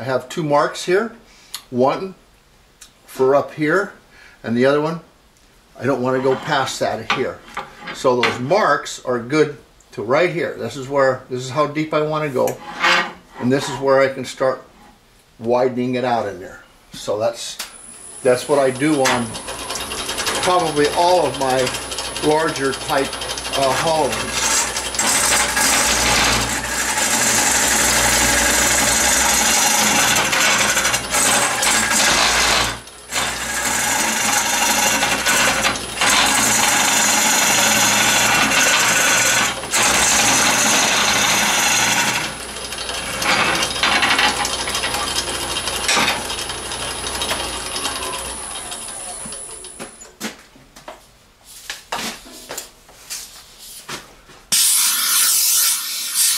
I have two marks here, one for up here and the other one I don't want to go past that here. So those marks are good to right here. This is how deep I want to go, and this is where I can start widening it out in there. So that's what I do on probably all of my larger type hollowings.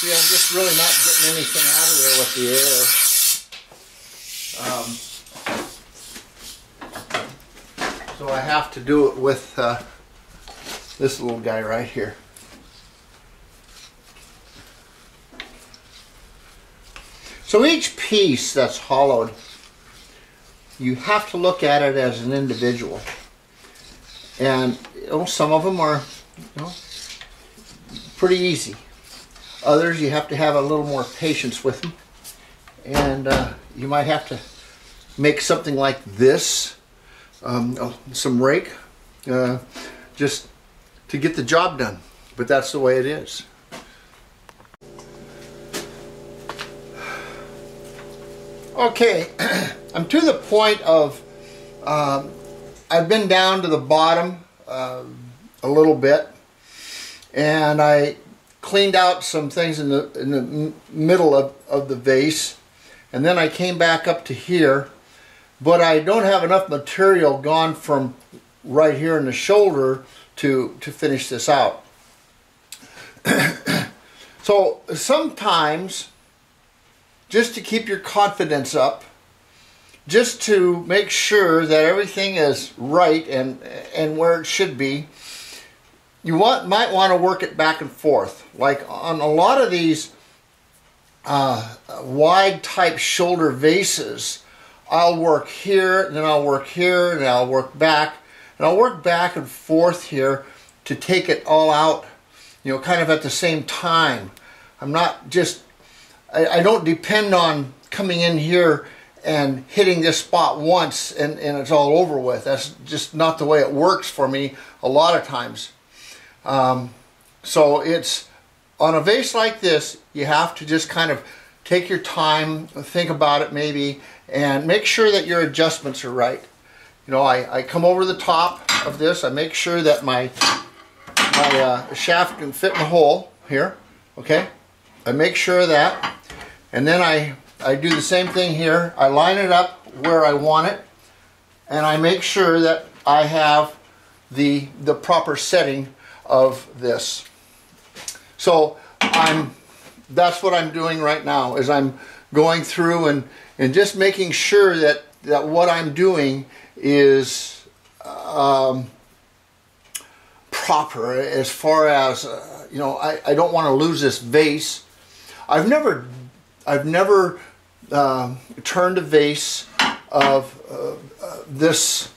See, I'm just really not getting anything out of there with the air. So I have to do it with this little guy right here. So each piece that's hollowed, you have to look at it as an individual. And some of them are pretty easy. Others you have to have a little more patience with them, and you might have to make something like this, some rake, just to get the job done. But that's the way it is. Okay, I'm to the point of I've been down to the bottom a little bit, and I cleaned out some things in the middle of the vase, and then I came back up to here, but I don't have enough material gone from right here in the shoulder to finish this out. So sometimes, just to keep your confidence up, just to make sure that everything is right and where it should be, you might want to work it back and forth. Like on a lot of these wide type shoulder vases, I'll work here, then I'll work here, and I'll work back. And I'll work back and forth here to take it all out, kind of at the same time. I'm not just, I don't depend on coming in here and hitting this spot once and it's all over with. That's just not the way it works for me a lot of times. So it's on a vase like this, you have to just kind of take your time, think about it maybe, and make sure that your adjustments are right. I come over the top of this, I make sure that my shaft can fit in the hole here, okay? I make sure of that, and then I do the same thing here. I line it up where I want it, and I make sure that I have the proper setting of this. So that's what I'm doing right now, is I'm going through and just making sure that what I'm doing is proper as far as I don't want to lose this vase. I've never turned a vase of this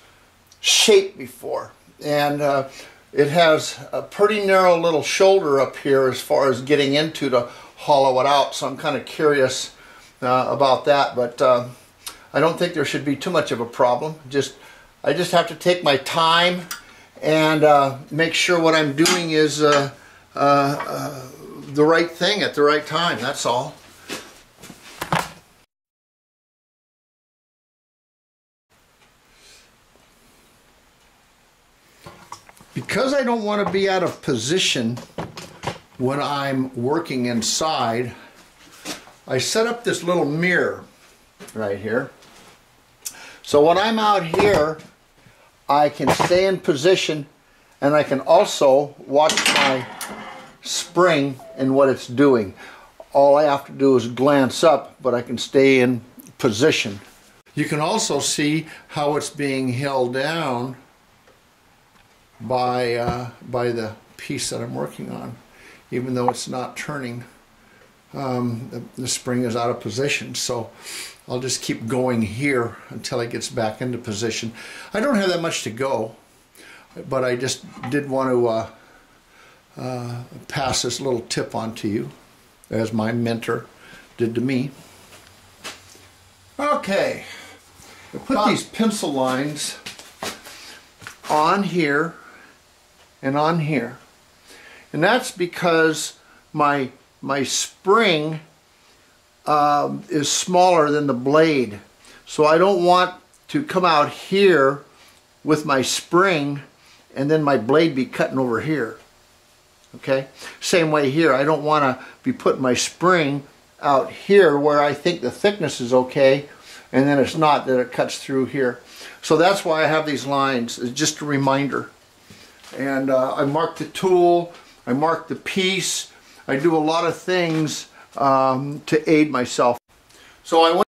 shape before, and it has a pretty narrow little shoulder up here as far as getting into to hollow it out, so I'm kind of curious about that, but I don't think there should be too much of a problem. I just have to take my time and make sure what I'm doing is the right thing at the right time, that's all. Because I don't want to be out of position when I'm working inside, I set up this little mirror right here. So when I'm out here, I can stay in position, and I can also watch my spring and what it's doing. All I have to do is glance up, but I can stay in position. You can also see how it's being held down by the piece that I'm working on, even though it's not turning the spring is out of position. So I'll just keep going here until it gets back into position. I don't have that much to go, but I just did want to pass this little tip on to you, as my mentor did to me. Okay, I put these pencil lines on here and on here, and that's because my spring is smaller than the blade, so I don't want to come out here with my spring and then my blade be cutting over here. Okay, same way here, I don't want to be putting my spring out here where I think the thickness is okay and then it's not, that it cuts through here. So that's why I have these lines. It's just a reminder. And I mark the tool, I mark the piece, I do a lot of things to aid myself. So I went